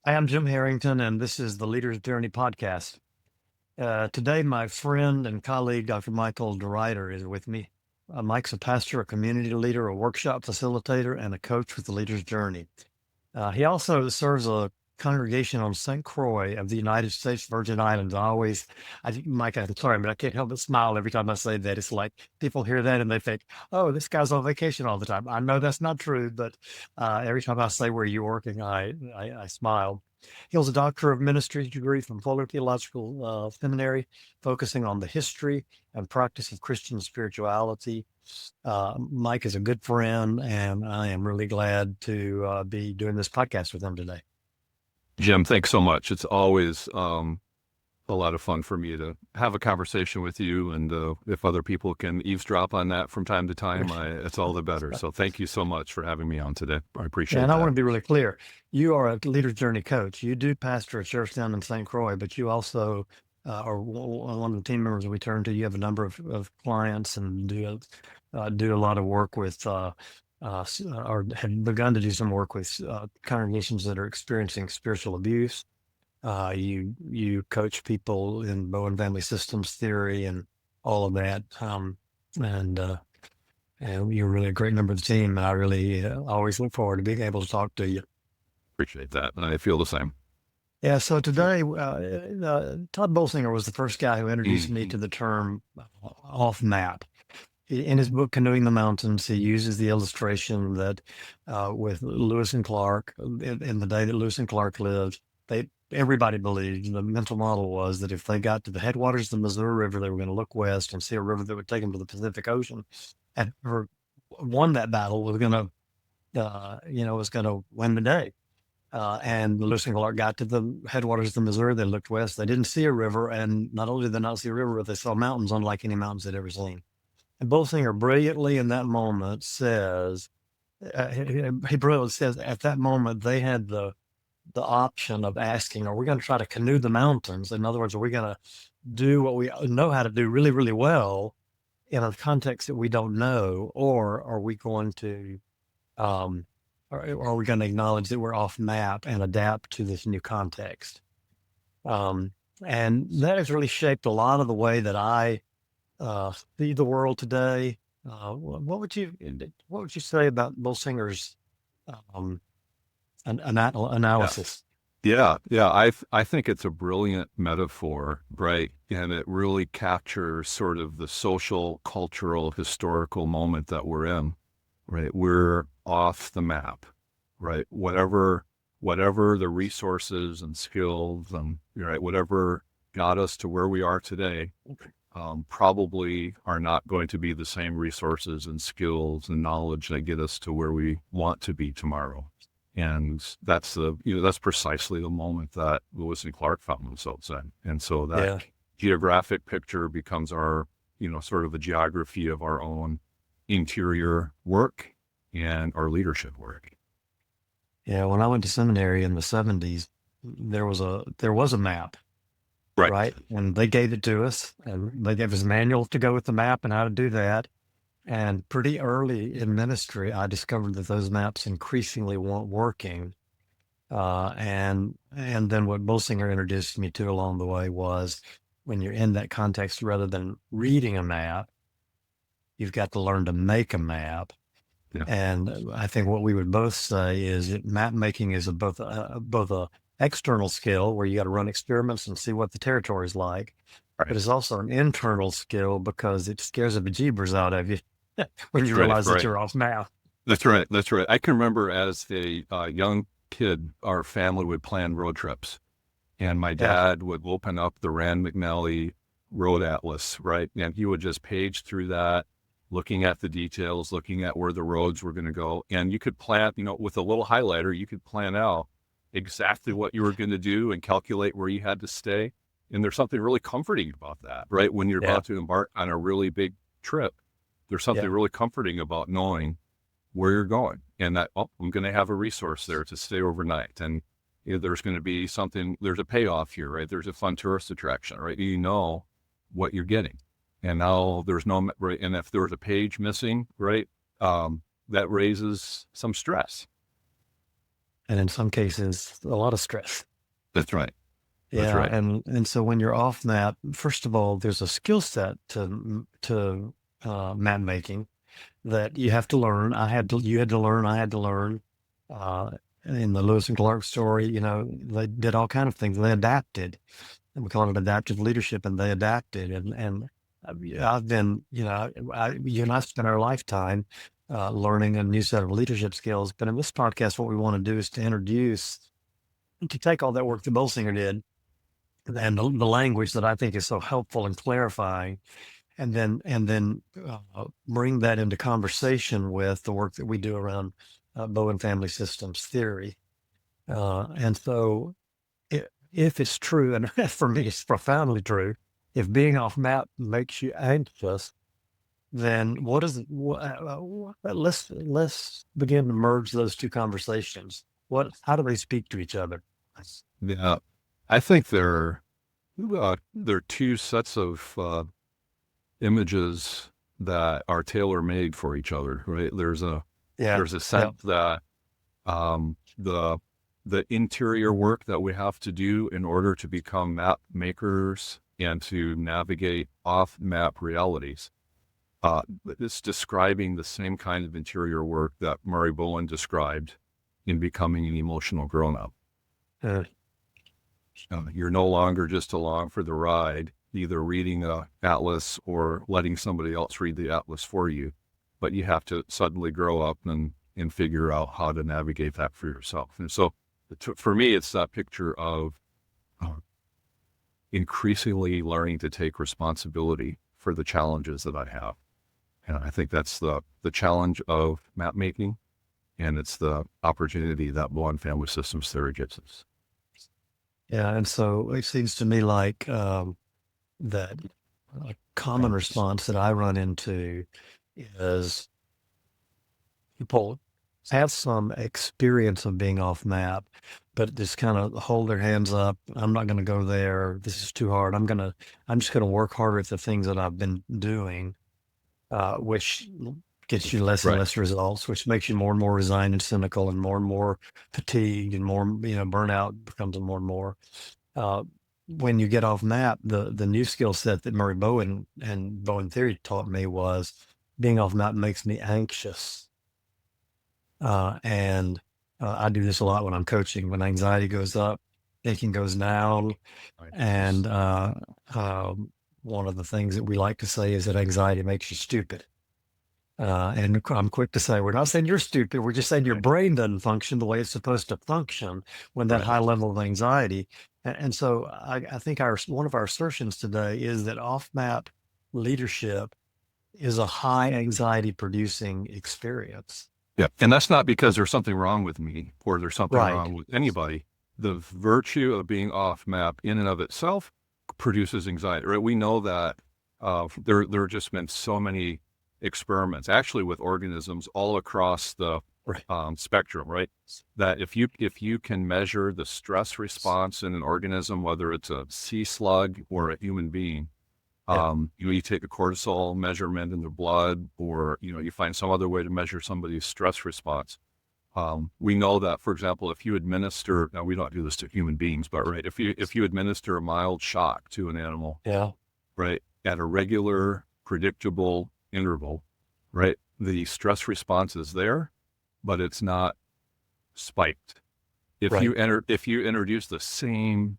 Hi, I'm Jim Harrington, and this is the Leader's Journey podcast. Today, my friend and colleague, Dr. Michael DeRuyter, is with me. Mike's a pastor, a community leader, a workshop facilitator, and a coach with the Leader's Journey. He also serves a congregation on St. Croix of the United States Virgin Islands. Mike, I'm sorry, but I can't help but smile every time I say that. It's like people hear that and they think, oh, this guy's on vacation all the time. I know that's not true, but every time I say where you're working, I smile. He holds a Doctor of Ministry degree from Fuller Theological Seminary, focusing on the history and practice of Christian spirituality. Mike is a good friend, and I am really glad to be doing this podcast with him today. Jim, thanks so much. It's always a lot of fun for me to have a conversation with you. And if other people can eavesdrop on that from time to time, it's all the better. So thank you so much for having me on today. I Yeah, appreciate and I want that. to be really clear. You are a Leader's Journey coach. You do pastor a church down in St. Croix, but you also are one of the team members that we turn to. You have a number of clients and do a lot of work with, or have begun to do some work with congregations that are experiencing spiritual abuse. You coach people in Bowen Family Systems Theory and all of that. And you're really a great member of the team. And I really always look forward to being able to talk to you. Appreciate that. And I feel the same. Yeah. So today, Todd Bolsinger was the first guy who introduced me Mhm. to the term off map. In his book, Canoeing the Mountains, he uses the illustration that with Lewis and Clark, in the day that Lewis and Clark lived, everybody believed the mental model was that if they got to the headwaters of the Missouri River, they were going to look west and see a river that would take them to the Pacific Ocean. And whoever won that battle was going to win the day. And Lewis and Clark got to the headwaters of the Missouri. They looked west. They didn't see a river, and not only did they not see a river, but they saw mountains unlike any mountains they'd ever seen. And Bolsinger brilliantly in that moment says, he brilliantly says, at that moment they had the option of asking, are we going to try to canoe the mountains? In other words, are we going to do what we know how to do really, really well in a context that we don't know, or are we going to um, are we going to acknowledge that we're off map and adapt to this new context? Um, and that has really shaped a lot of the way that I see the world today. What would you say about Bolsinger's um, Yeah. analysis? Yeah. I think it's a brilliant metaphor, right? And it really captures sort of the social, cultural, historical moment that we're in, right? We're off the map, right? Whatever the resources and skills and, right, whatever got us to where we are today, probably are not going to be the same resources and skills and knowledge that get us to where we want to be tomorrow. And that's precisely the moment that Lewis and Clark found themselves in. And so that Yeah, geographic picture becomes our, sort of the geography of our own interior work and our leadership work. yeah. When I went to seminary in the '70s, there was a map, Right. right? And they gave it to us, and they gave us a manual to go with the map and how to do that. And pretty early in ministry, I discovered that those maps increasingly weren't working. And then what Bolsinger introduced me to along the way was when you're in that context, rather than reading a map, you've got to learn to make a map. Yeah. And I think what we would both say is that map making is both a external skill where you got to run experiments and see what the territory is like, Right. but it's also an internal skill because it scares the bejeebers out of you when you Right. realize that Right. you're off map. That's right. That's right. I can remember as a young kid, our family would plan road trips, and my Yeah, dad would open up the Rand McNally Road Atlas, right? And he would just page through that, looking at the details, looking at where the roads were going to go. And you could plan, with a little highlighter, you could plan out exactly what you were going to do and calculate where you had to stay. And there's something really comforting about that, right? When you're yeah, about to embark on a really big trip, there's something yeah, really comforting about knowing where you're going and that, oh, I'm going to have a resource there to stay overnight. And there's going to be something, there's a payoff here, right? There's a fun tourist attraction, right? You know what you're getting. And now there's no, right? And if there's a page missing, right? That raises some stress. and in some cases, a lot of stress. That's right. That's Yeah, right. and so when you're off map, first of all, there's a skill set to map making that you have to learn. You had to learn, I had to learn. Uh, in the Lewis and Clark story, they did all kind of things. They adapted, and we call it adaptive leadership, and they adapted. Yeah, I've been, you and I spent our lifetime learning a new set of leadership skills. But in this podcast, what we want to do is to take all that work that Bolsinger did and the language that I think is so helpful and clarifying, and then bring that into conversation with the work that we do around Bowen Family Systems Theory. And so, if it's true, and for me, it's profoundly true, if being off map makes you anxious, then what is it? Let's begin to merge those two conversations. How do they speak to each other? Yeah. I think there are two sets of images that are tailor made for each other, right? Yeah, There's a yeah, sense that the interior work that we have to do in order to become map makers and to navigate off map realities. It's describing the same kind of interior work that Murray Bowen described in becoming an emotional grown up. uh, You're no longer just along for the ride, either reading a atlas or letting somebody else read the atlas for you, but you have to suddenly grow up and figure out how to navigate that for yourself. And so, for me, it's that picture of uh, increasingly learning to take responsibility for the challenges that I have. And I think that's the challenge of map making, and it's the opportunity that Bowen Family Systems Theory gives us. yeah. And so it seems to me like that a common response that I run into is people have some experience of being off map, but just kind of hold their hands up. I'm not going to go there. This is too hard. I'm just going to work harder at the things that I've been doing, which gets you less and Right. less results, which makes you more and more resigned and cynical and more fatigued and more, burnout becomes more and more. Uh, when you get off map, the new skill set that Murray Bowen and Bowen Theory taught me was being off map makes me anxious. And I do this a lot when I'm coaching. When anxiety goes up, thinking goes down. Right. And one of the things that we like to say is that anxiety makes you stupid. And I'm quick to say, we're not saying you're stupid. We're just saying your Right. brain doesn't function the way it's supposed to function when that Right. high level of anxiety. And so I think one of our assertions today is that off map leadership is a high anxiety producing experience. Yeah. And that's not because there's something wrong with me or there's something Right. wrong with anybody. The virtue of being off map in and of itself produces anxiety, right? We know that there have just been so many experiments actually with organisms all across the Right. spectrum, right? That if you can measure the stress response in an organism, whether it's a sea slug or a human being, Yeah. you take a cortisol measurement in the blood, or you find some other way to measure somebody's stress response. We know that, for example, if you administer, now we don't do this to human beings, but right, if you administer a mild shock to an animal, Yeah. right, at a regular, predictable interval, right, the stress response is there, but it's not spiked. Right. If you introduce the same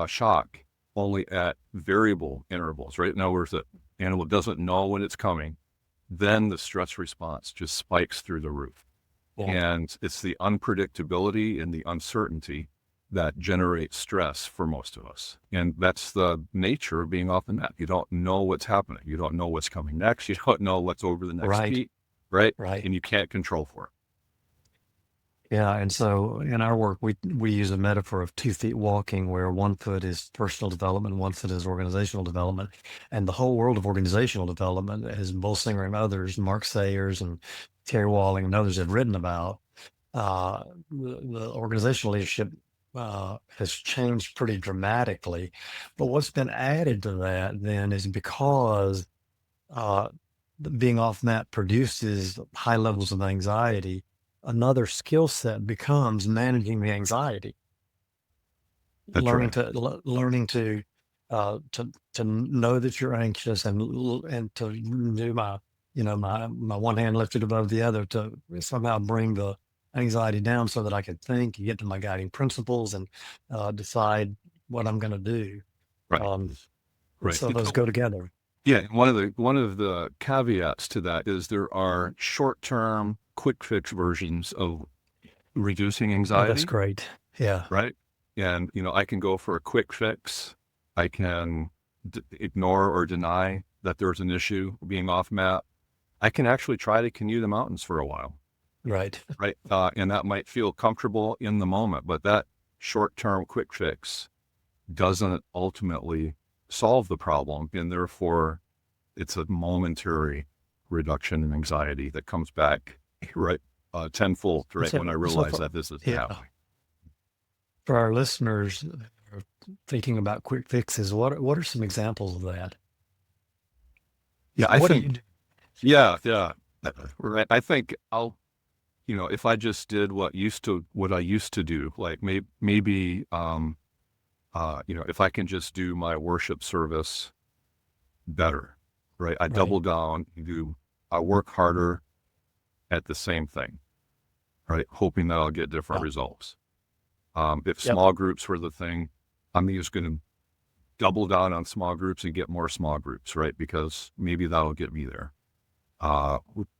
shock only at variable intervals, right? In other words, the animal doesn't know when it's coming, then the stress response just spikes through the roof. Yeah. And it's the unpredictability and the uncertainty that generates stress for most of us. And that's the nature of being off the map. You don't know what's happening. You don't know what's coming next. You don't know what's over the next Right. peak, right? Right. And you can't control for it. Yeah, and so in our work, we use a metaphor of 2 feet walking, where 1 foot is personal development, 1 foot is organizational development, and the whole world of organizational development, as Bolsinger and others, Mark Sayers and Terry Walling and others have written about, the organizational leadership has changed pretty dramatically. But what's been added to that then is because uh, being off map produces high levels of anxiety. another skill set becomes managing the anxiety, That's right. learning to know that you're anxious, and to do my one hand lifted above the other to somehow bring the anxiety down so that I can think, get to my guiding principles, and decide what I'm going to do. Right. Um, Right. so those go together. Yeah, one of the caveats to that is there are short-term, quick fix versions of reducing Oh, that's anxiety, great. Yeah, right? And I can go for a quick fix. I can ignore or deny that there's an issue being off map. I can actually try to canoe the mountains for a while, right. right? And that might feel comfortable in the moment, but that short-term quick fix doesn't ultimately solve the problem, and therefore it's a momentary reduction in anxiety that comes back right tenfold, right, when I So realize that this is yeah, happening. for our listeners who are thinking about quick fixes, what are some examples of that? Yeah, I What do think, you do? yeah, right. I think if I just did what I used to do, like maybe, if I can just do my worship service better, right? I Right. double down, I work harder at the same thing, right? Hoping that I'll get different Yeah. results. If Yep. small groups were the thing, I'm just going to double down on small groups and get more small groups, right? Because maybe that'll get me there.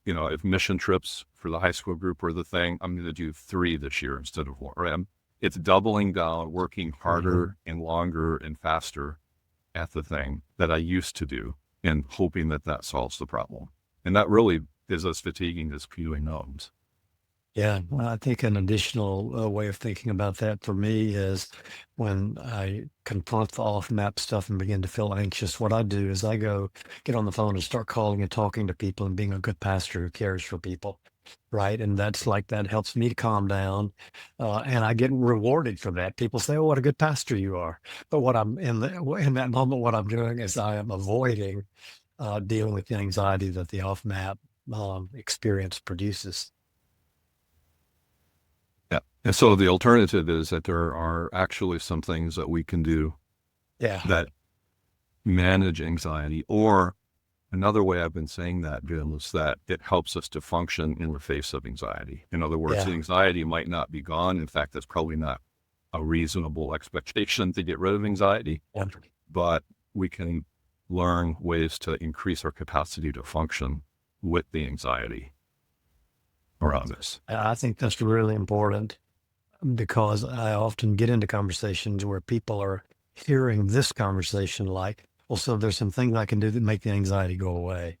If mission trips for the high school group were the thing, I'm going to do 3 this year instead of 1, right? It's doubling down, working Mhm. harder and longer and faster at the thing that I used to do and hoping that that solves the problem. And that really is as fatiguing as queuing gnomes. Yeah, well, I think an additional way of thinking about that for me is when I confront the off-map stuff and begin to feel anxious, what I do is I go get on the phone and start calling and talking to people and being a good pastor who cares for people, right? And that helps me to calm down, and I get rewarded for that. People say, "Oh, what a good pastor you are!" But what I'm in that moment, what I'm doing is I am avoiding dealing with the anxiety that the off-map experience produces. Yeah. And so the alternative is that there are actually some things that we can do Yeah, that manage anxiety. Or another way I've been saying that, Jim, is that it helps us to function in the face of anxiety. In other words, the yeah. anxiety might not be gone. In fact, that's probably not a reasonable expectation to get rid of anxiety, Yeah. but we can learn ways to increase our capacity to function with the anxiety around us. I think that's really important because I often get into conversations where people are hearing this conversation like, well, so there's some things I can do that make the anxiety go away.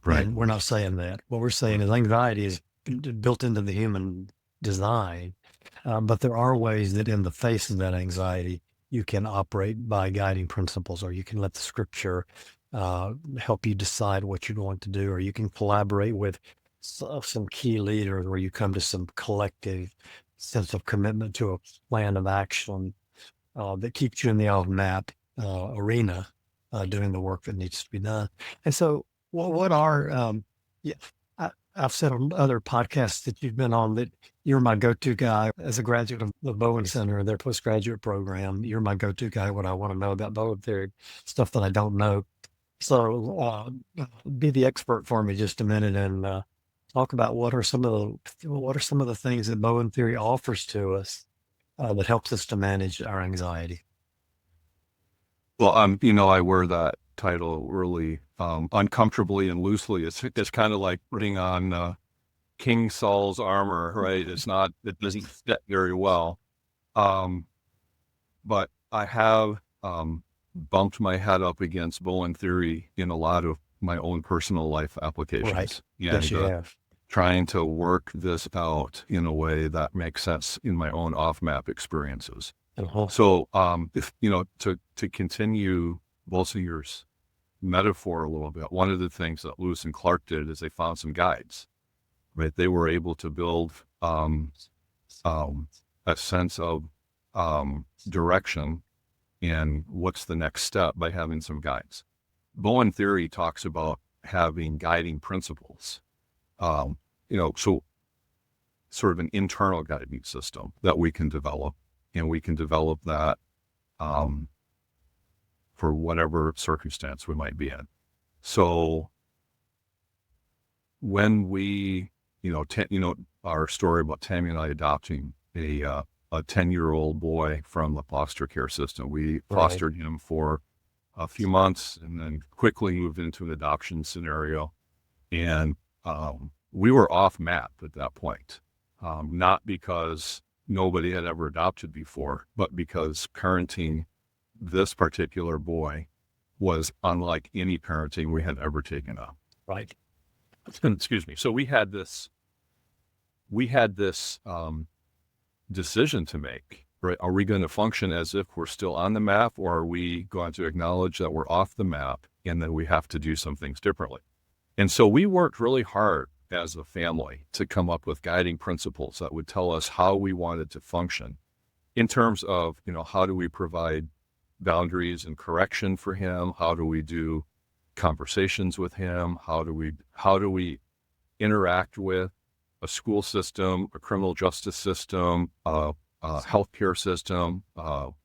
Right. And we're not saying that. What we're saying is anxiety is built into the human design. But there are ways that in the face of that anxiety, you can operate by guiding principles, or you can let the scripture help you decide what you're going to do, or you can collaborate with some key leaders where you come to some collective sense of commitment to a plan of action that keeps you in the off map arena, doing the work that needs to be done. And so, what are, yeah, I've said on other podcasts that you've been on that you're my go to guy as a graduate of the Bowen Center, their postgraduate program. You're my go to guy when I want to know about Bowen theory, stuff that I don't know. So, be the expert for me just a minute and talk about what are some of the things that Bowen theory offers to us that helps us to manage our anxiety. Well, I wear that title really uncomfortably and loosely. It's kind of like putting on King Saul's armor, right? It doesn't fit very well. Um, but I have bumped my head up against Bowen theory in a lot of my own personal life Right. applications, Yes, and you have. trying to work this out in a way that makes sense in my own off-map experiences. Uh-huh. So, if to continue Bolsier's metaphor a little bit, one of the things that Lewis and Clark did is they found some guides, right? They were able to build um, a sense of direction and what's the next step by having some guides. Bowen theory talks about having guiding principles. So sort of an internal guiding system that we can develop, and we can develop that um, for whatever circumstance we might be in. So when we, our story about Tammy and I adopting a 10-year-old boy from the foster care system, we Right. fostered him for a few months and then quickly moved into an adoption scenario. And we were off map at that point, not because nobody had ever adopted before, but because parenting this particular boy was unlike any parenting we had ever taken up. Right. Excuse me. So we had this decision to make, right? Are we going to function as if we're still on the map, or are we going to acknowledge that we're off the map and that we have to do some things differently? And so we worked really hard as a family to come up with guiding principles that would tell us how we wanted to function in terms of, how do we provide boundaries and correction for him? How do we do conversations with him? How do we interact with a school system, a criminal justice system, a healthcare system,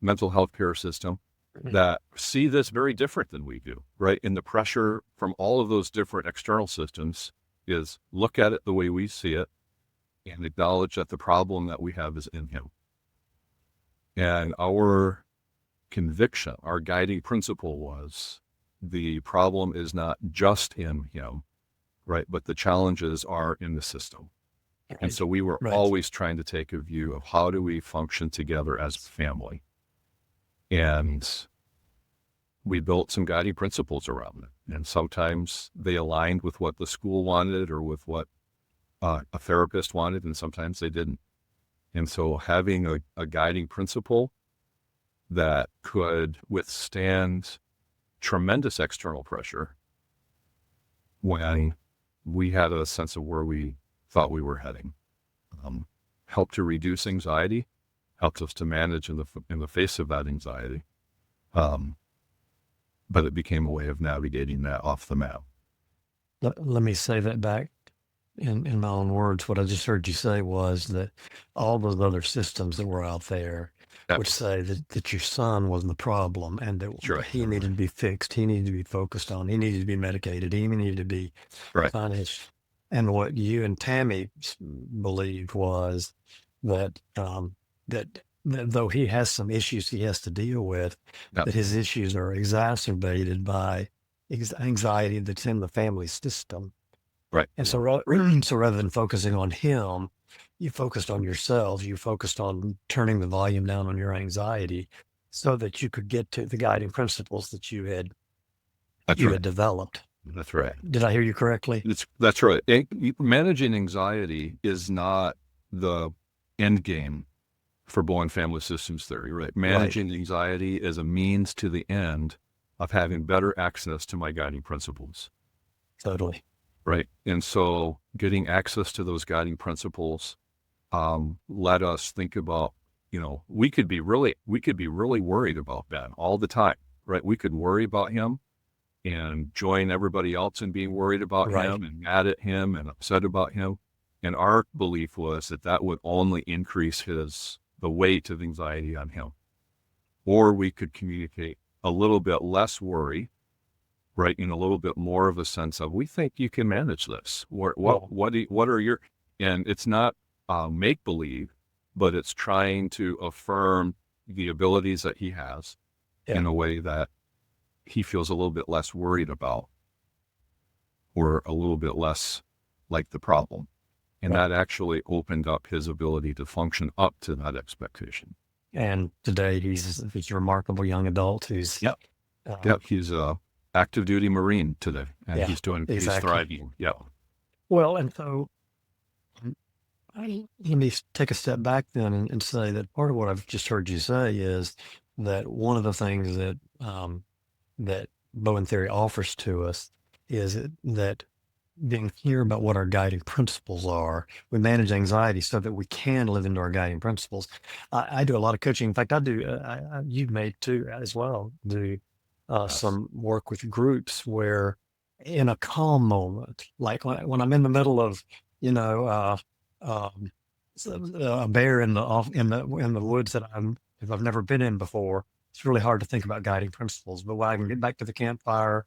mental health care system that see this very different than we do, right? And the pressure from all of those different external systems is look at it the way we see it and acknowledge that the problem that we have is in him. And our conviction, our guiding principle was the problem is not just in him, right? But the challenges are in the system. And Right. so we were Right. always trying to take a view of how do we function together as a family. And we built some guiding principles around it. And sometimes they aligned with what the school wanted or with what a therapist wanted, and sometimes they didn't. And so having a guiding principle that could withstand tremendous external pressure when we had a sense of where we thought we were heading helped to reduce anxiety, helped us to manage in the face of that anxiety. But it became a way of navigating that off the map. Let me say that back in my own words. What I just heard you say was that all those other systems that were out there would Absolutely. say that your son was the problem and that Sure. he needed to be fixed. He needed to be focused on. He needed to be medicated. He needed to be Right. punished. And what you and Tammy believed was that that though he has some issues he has to deal with, Yeah. that his issues are exacerbated by anxiety that's in the family system. Right. And so, so rather than focusing on him, you focused on yourselves. You focused on turning the volume down on your anxiety, so that you could get to the guiding principles that That's you right. had developed. That's right. Did I hear you correctly? That's right. Managing anxiety is not the end game for Bowen Family Systems Theory, right? Right. Managing anxiety is a means to the end of having better access to my guiding principles, Totally. right? And so getting access to those guiding principles let us think about, we could be really worried about Ben all the time, right? We could worry about him and join everybody else in being worried about Right. him and mad at him and upset about him. And our belief was that would only increase the weight of anxiety on him. Or we could communicate a little bit less worry, right? In a little bit more of a sense of, we think you can manage this. What are your, and it's not make believe, but it's trying to affirm the abilities that he has in a way that he feels a little bit less worried about, or a little bit less like the problem. And that actually opened up his ability to function up to that expectation. And today he's a remarkable young adult who's Yep. He's a active duty Marine today, and Yeah, he's exactly. thriving. Yeah. Well, and so let me take a step back then and say that part of what I've just heard you say is that one of the things that Bowen theory offers to us is that being clear about what our guiding principles are, we manage anxiety so that we can live into our guiding principles. I do a lot of coaching. In fact, I do. You may too as well do Yes. some work with groups where, in a calm moment, like when I'm in the middle of, you know, um, a bear in the woods that if I've never been in before, it's really hard to think about guiding principles. But when I can get back to the campfire,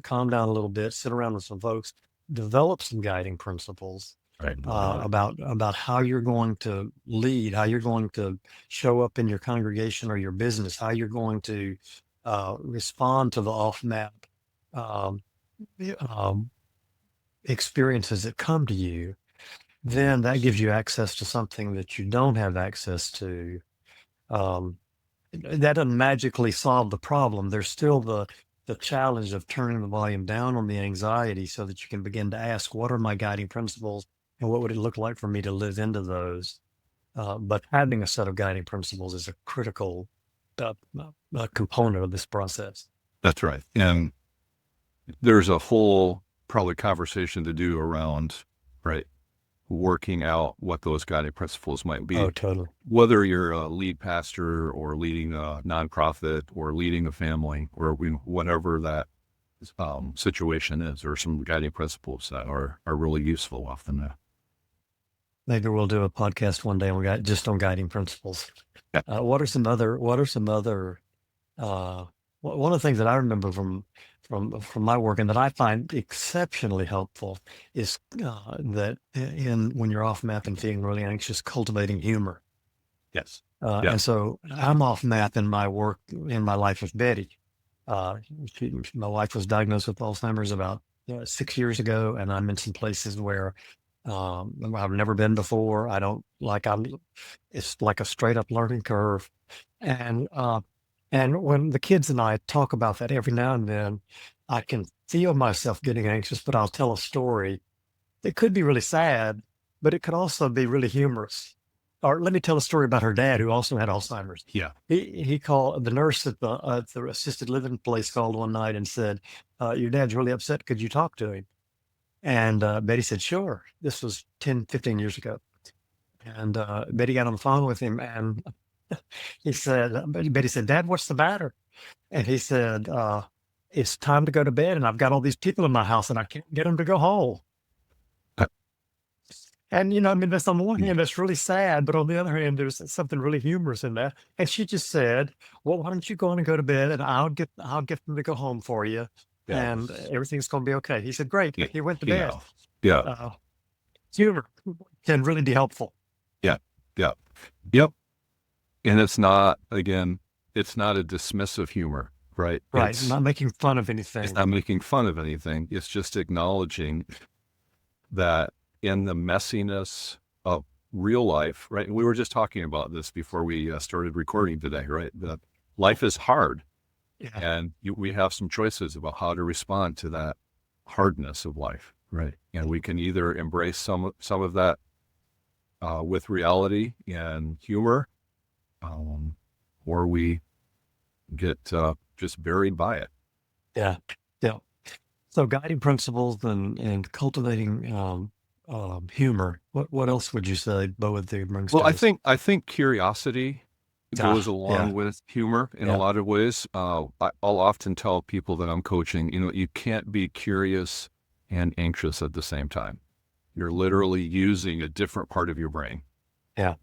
calm down a little bit, sit around with some folks, develop some guiding principles Right. about how you're going to lead, how you're going to show up in your congregation or your business, how you're going to respond to the off map um, um, experiences that come to you, then that gives you access to something that you don't have access to. Um, that doesn't magically solve the problem. There's still the challenge of turning the volume down on the anxiety so that you can begin to ask, what are my guiding principles and what would it look like for me to live into those? But having a set of guiding principles is a critical component of this process. That's right. And there's a whole probably conversation to do around, right, working out what those guiding principles might be. Oh, totally. Whether you're a lead pastor or leading a nonprofit or leading a family or whatever that situation is, or some guiding principles that are really useful often. Maybe we'll do a podcast one day and we got just on guiding principles. Yeah. What are some other one of the things that I remember from my work and that I find exceptionally helpful is that when you're off map and feeling really anxious, cultivating humor. Yes. And so I'm off map in my work, in my life with Betty. My wife was diagnosed with Alzheimer's about 6 years ago, and I'm in some places where I've never been before. It's like a straight up learning curve. And when the kids and I talk about that every now and then, I can feel myself getting anxious, but I'll tell a story. It could be really sad, but it could also be really humorous. Or let me tell a story about her dad, who also had Alzheimer's. Yeah. He called the nurse at the assisted living place, called one night and said, "Your dad's really upset. Could you talk to him?" And Betty said, "Sure." This was 10, 15 years ago. And Betty got on the phone with him, and Betty said, "Dad, what's the matter?" And he said, "It's time to go to bed, and I've got all these people in my house, and I can't get them to go home." And, that's on the one hand, that's really sad, but on the other hand, there's something really humorous in that. And she just said, "Well, why don't you go on and go to bed, and I'll get them to go home for you, and everything's going to be okay." He said, "Great." He went to bed. Humor can really be helpful. Yep. And it's not a dismissive humor, right? Right. It's not making fun of anything. It's not making fun of anything. It's just acknowledging that in the messiness of real life, right? And we were just talking about this before we started recording today, right? That life is hard. Yeah. And we have some choices about how to respond to that hardness of life, right? And we can either embrace some of that with reality and humor, or we get just buried by it. Yeah. So guiding principles and cultivating humor. What else would you say Bowen Theory brings? Well, I think curiosity goes along with humor in a lot of ways. I'll often tell people that I'm coaching, you can't be curious and anxious at the same time. You're literally using a different part of your brain. Yeah.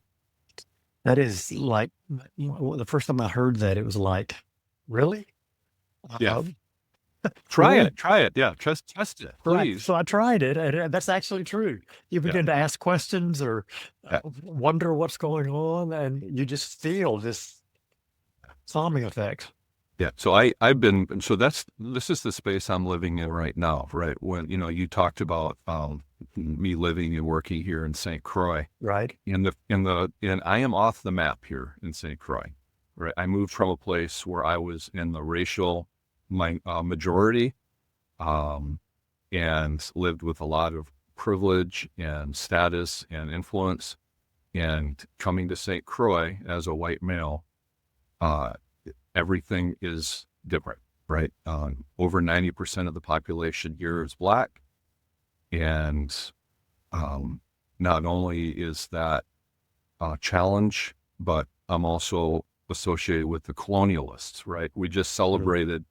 That is like, the first time I heard that, it was like, really? Yeah. Try it. Yeah. Test it, please. Right. So I tried it, and that's actually true. You begin to ask questions or wonder what's going on, and you just feel this calming effect. Yeah. So this is the space I'm living in right now, right? When, you talked about me living and working here in St. Croix. Right. And I am off the map here in St. Croix, right? I moved from a place where I was in the racial majority, and lived with a lot of privilege and status and influence, and coming to St. Croix as a white male, everything is different, right? Over 90% of the population here is Black. And not only is that a challenge, but I'm also associated with the colonialists, right? We just celebrated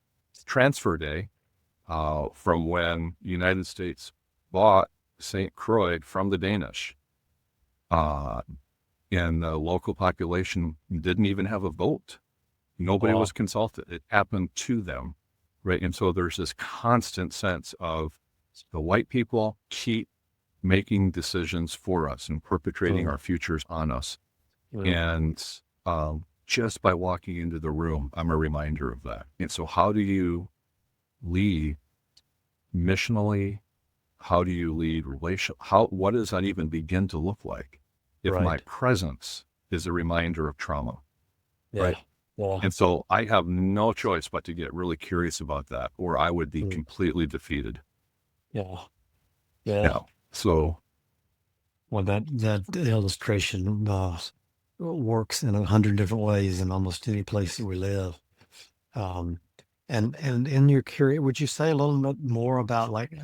Transfer Day from when the United States bought St. Croix from the Danish. Uh, and the local population didn't even have a vote. Nobody was Wow. consulted. It happened to them, right? And so there's this constant sense of the white people keep making decisions for us and perpetrating Mm, our futures on us. mm, And just by walking into the room, I'm a reminder of that. And so, how do you lead missionally? How do you lead relational? What does that even begin to look like if my right. presence is a reminder of trauma, Yeah. right? Yeah. And so I have no choice but to get really curious about that, or I would be Mm, completely defeated. yeah. Yeah. Yeah. So, Well, that illustration works in 100 different ways in almost any place that we live. Um, and in your curiosity, would you say a little bit more about like,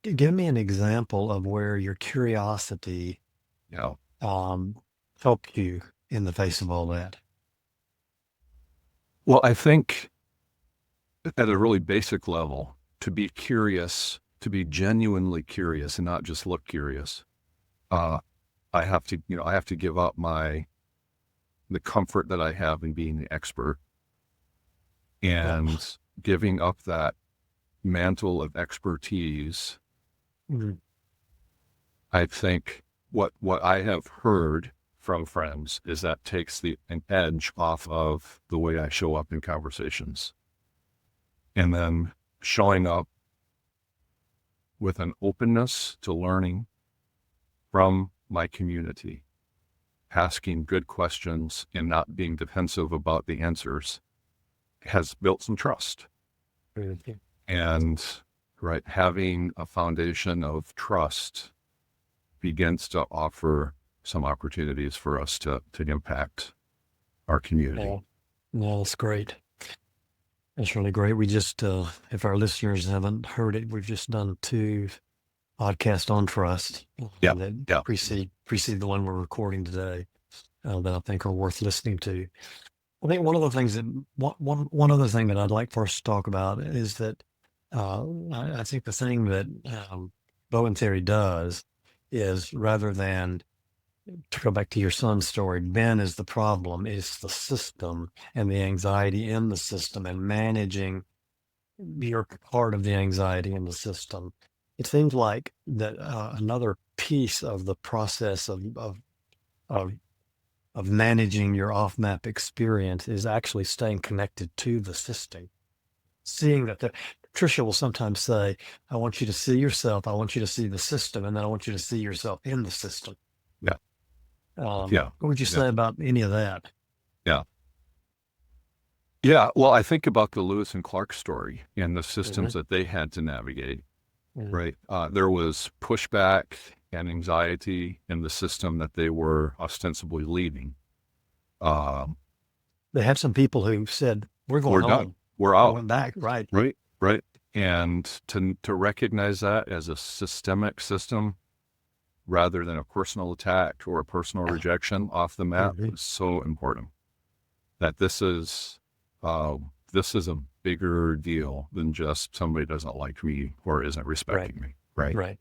give me an example of where your curiosity you know, um, helped you in the face of all that? well, I think at a really basic level, to be curious, to be genuinely curious and not just look curious, uh, I have to give up the comfort that I have in being the expert Yeah. and giving up that mantle of expertise. Mm, I think what I have heard from friends is that takes an edge off of the way I show up in conversations. And then showing up with an openness to learning from my community, asking good questions and not being defensive about the answers has built some trust. mm, And right, having a foundation of trust begins to offer some opportunities for us to impact our yeah. community. No, that's great. That's really great. We just, if our listeners haven't heard it, we've just done two podcasts on trust Yeah, that yeah, precede the one we're recording today that I think are worth listening to. I think one of the things that one other thing that I'd like for us to talk about is that I think the thing that Bowen theory does is rather than to go back to your son's story, Ben is the problem, it's the system and the anxiety in the system and managing your part of the anxiety in the system. It seems like that another piece of the process of of managing your off map experience is actually staying connected to the system. Seeing that Tricia will sometimes say, I want you to see yourself, I want you to see the system, and then I want you to see yourself in the system. yeah, yeah, What would you yeah, say about any of that? yeah. Yeah, well, I think about the Lewis and Clark story and the Hmm. systems that they had to navigate, Hmm. right? There was pushback and anxiety in the system that they were ostensibly leading. Um, They had some people who said, we're going we're done. home. We're I out. went back, right? Right, right. And to recognize that as a systemic system rather than a personal attack or a personal rejection off the map Hmm. was so important. That uh, this is a bigger deal than just somebody doesn't like me or isn't Right, respecting me, right? right.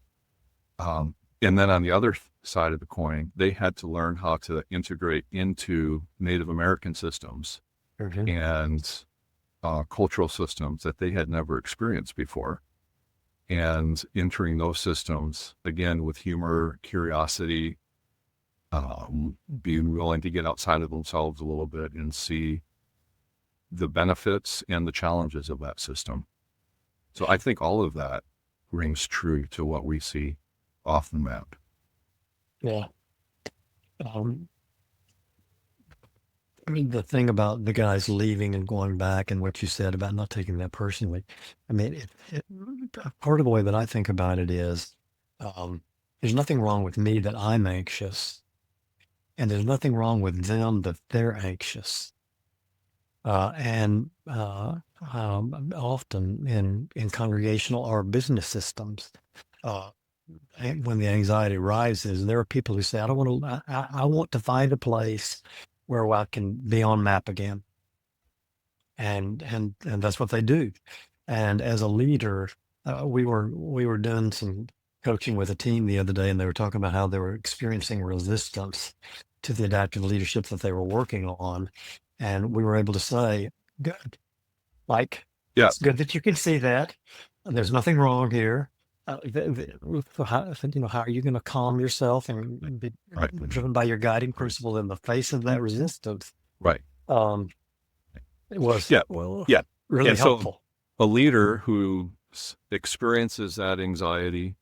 And then on the other side of the coin, they had to learn how to integrate into Native American systems Hmm. and cultural systems that they had never experienced before. And entering those systems again with humor, curiosity, being willing to get outside of themselves a little bit and see the benefits and the challenges of that system. So I think all of that rings true to what we see off the map. Yeah. Um, I mean, the thing about the guys leaving and going back and what you said about not taking that personally, I mean, part of the way that I think about it is um, there's nothing wrong with me that I'm anxious, and there's nothing wrong with them that they're anxious. And often in congregational or business systems, uh, when the anxiety rises, there are people who say, "I don't want to. I want to find a place where I can be on map again," and that's what they do. And as a leader, we were doing some. coaching with a team the other day, and they were talking about how they were experiencing resistance to the adaptive leadership that they were working on. And we were able to say, good, like, Yeah. it's good that you can see that. There's nothing wrong here. So how, how are you going to calm yourself and be Right. driven by your guiding Right. principle in the face of that resistance? Right. Um, it was, Yeah. well, Yeah. really And so helpful. a leader who experiences that anxiety,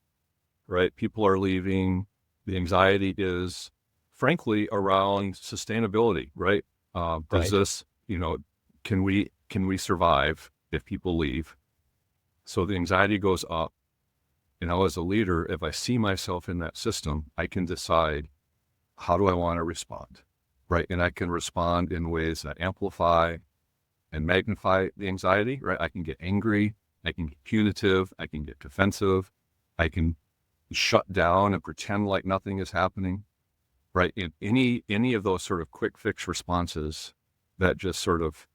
right? People are leaving. The anxiety is, frankly, around sustainability, right? Does Right. this, can we survive if people leave? So the anxiety goes up. And now, as a leader, if I see myself in that system, I can decide, how do I want to respond, right? And I can respond in ways that amplify and magnify the anxiety, right? I can get angry, I can get punitive, I can get defensive, I can shut down and pretend like nothing is happening, right? In any of those sort of quick fix responses that just sort of,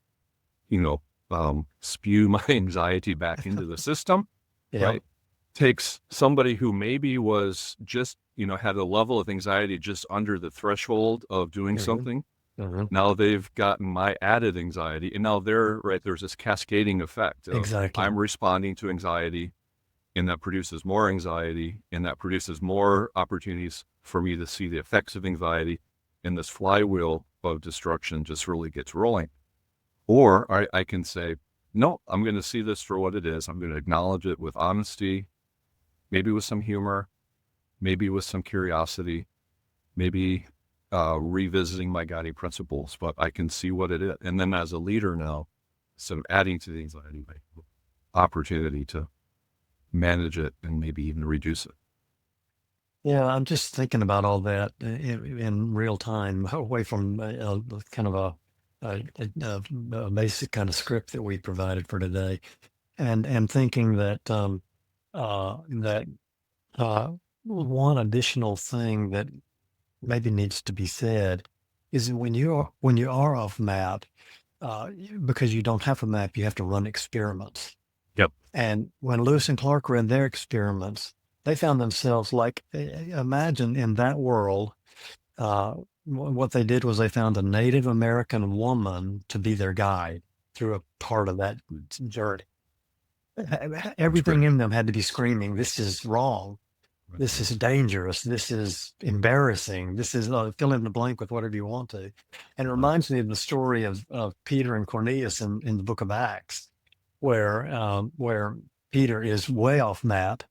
you know, spew my anxiety back into the system, Yeah. right? Takes somebody who maybe was just, had a level of anxiety just under the threshold of doing Hmm. something. Hmm. Now they've gotten my added anxiety, and now there's this cascading effect of Exactly. I'm responding to anxiety, and that produces more anxiety, and that produces more opportunities for me to see the effects of anxiety, and this flywheel of destruction just really gets rolling. Or I can say, no, I'm going to see this for what it is. I'm going to acknowledge it with honesty, maybe with some humor, maybe with some curiosity, maybe revisiting my guiding principles, but I can see what it is. And then as a leader now, some adding to the anxiety, like opportunity to manage it and maybe even reduce it. Yeah, I'm just thinking about all that in real time, away from kind of a basic kind of script that we provided for today, and thinking that that one additional thing that maybe needs to be said is that when you are off map, because you don't have a map, you have to run experiments. Yep. And when Lewis and Clark ran their experiments, they found themselves like, imagine in that world, uh, what they did was they found a Native American woman to be their guide through a part of that journey. That's Everything great. in them had to be screaming, "This is wrong. Right. This is dangerous. This is embarrassing. This is fill in the blank with whatever you want to." And it Right. reminds me of the story of Peter and Cornelius in the book of Acts, where Peter is way off map,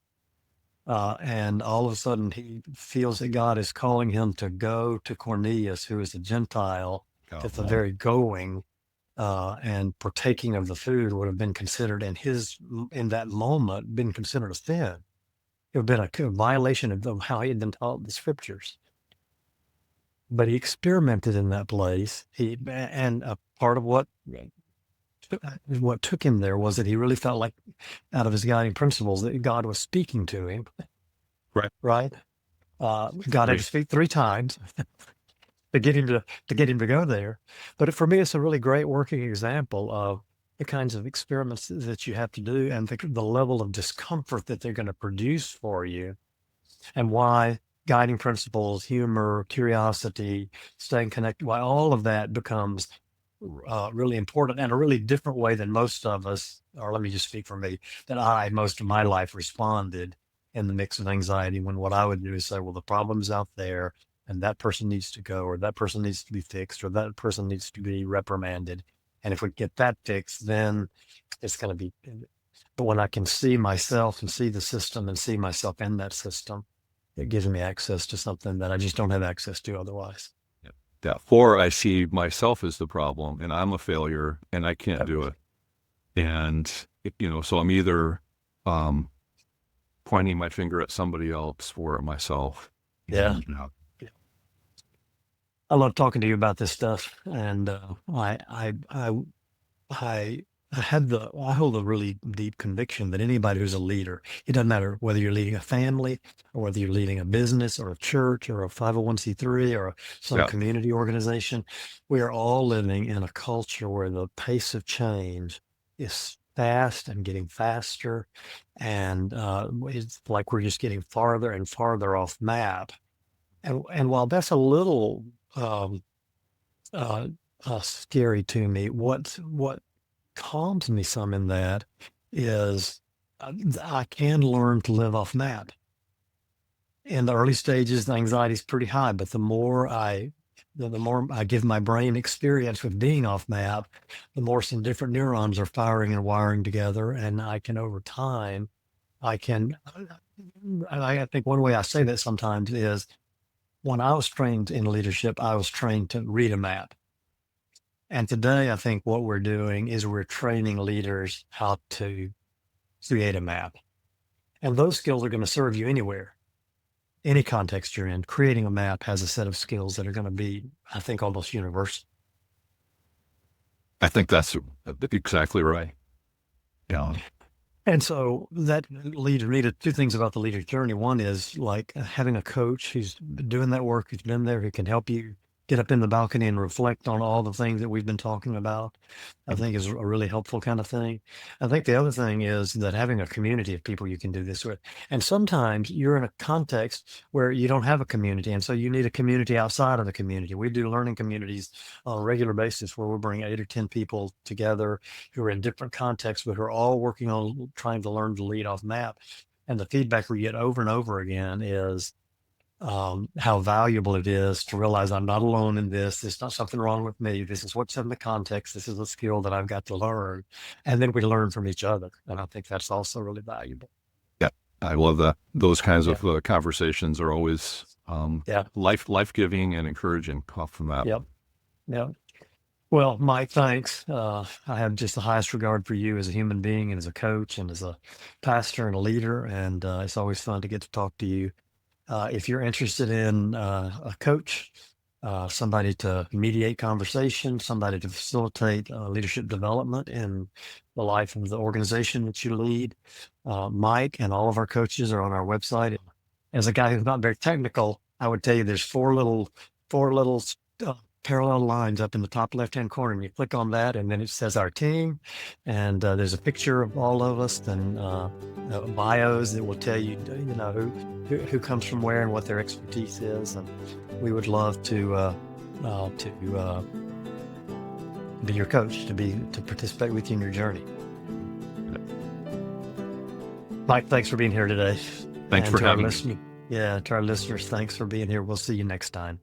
and all of a sudden he feels that God is calling him to go to Cornelius, who is a Gentile, Oh, that the very going and partaking of the food would have been considered in that moment been considered a sin. It would have been a violation of how he had been taught the scriptures. But he experimented in that place. And a part of what took him there was that he really felt like, out of his guiding principles, that God was speaking to him. right. Right? God had to Great. speak 3 times to get him to go there. But for me, it's a really great working example of the kinds of experiments that you have to do, and the level of discomfort that they're going to produce for you, and why guiding principles, humor, curiosity, staying connected, why all of that becomes really important, and a really different way than most of us, or let me just speak for me, that most of my life responded in the mix of anxiety, when what I would do is say, well, the problem's out there, and that person needs to go, or that person needs to be fixed, or that person needs to be reprimanded. And if we get that fixed, then it's going to be. But when I can see myself and see the system and see myself in that system, it gives me access to something that I just don't have access to otherwise. Yeah. Yeah. Or I see myself as the problem and I'm a failure and I can't Yep. do it. And, so I'm either um, pointing my finger at somebody else or at myself. Yeah. And, I love talking to you about this stuff, and I I hold a really deep conviction that anybody who's a leader, it doesn't matter whether you're leading a family or whether you're leading a business or a church or a 501c3 or some yeah. community organization, we are all living in a culture where the pace of change is fast and getting faster, and it's like we're just getting farther and farther off map. And while that's a little um, uh, scary to me, what calms me some in that is I can learn to live off map. In the early stages, the anxiety is pretty high, but the more I give my brain experience with being off map, the more some different neurons are firing and wiring together, and I can over time, I can. I think one way I say that sometimes is when I was trained in leadership, I was trained to read a map. And today, I think what we're doing is we're training leaders how to create a map. And those skills are going to serve you anywhere, any context you're in. Creating a map has a set of skills that are going to be, I think, almost universal. I think that's exactly right. Yeah. And so that leader, two things about the leader's journey. One is like having a coach who's doing that work, who's been there, who can help you get up in the balcony and reflect on all the things that we've been talking about, I think is a really helpful kind of thing. I think the other thing is that having a community of people you can do this with. And sometimes you're in a context where you don't have a community. And so you need a community outside of the community. We do learning communities on a regular basis where we bring 8 or 10 people together who are in different contexts, but who are all working on trying to learn to lead off map. And the feedback we get over and over again is how valuable it is to realize I'm not alone in this. There's not something wrong with me. This is what's in the context. This is a skill that I've got to learn. And then we learn from each other. And I think that's also really valuable. Yeah. I love that. Those kinds Yeah. of conversations are always Yeah. life-giving and encouraging off from that. Yep. Yeah. Well, Mike, thanks. I have just the highest regard for you as a human being and as a coach and as a pastor and a leader. And it's always fun to get to talk to you. If you're interested in a coach, somebody to mediate conversation, somebody to facilitate leadership development in the life of the organization that you lead, Mike and all of our coaches are on our website. As a guy who's not very technical, I would tell you there's four little parallel lines up in the top left-hand corner, and you click on that, and then it says our team, and there's a picture of all of us, and bios that will tell you, who comes from where and what their expertise is, and we would love to be your coach, to participate with you in your journey. Mike, thanks for being here today. Thanks And for to our having me. listener, yeah, to our listeners, thanks for being here. We'll see you next time.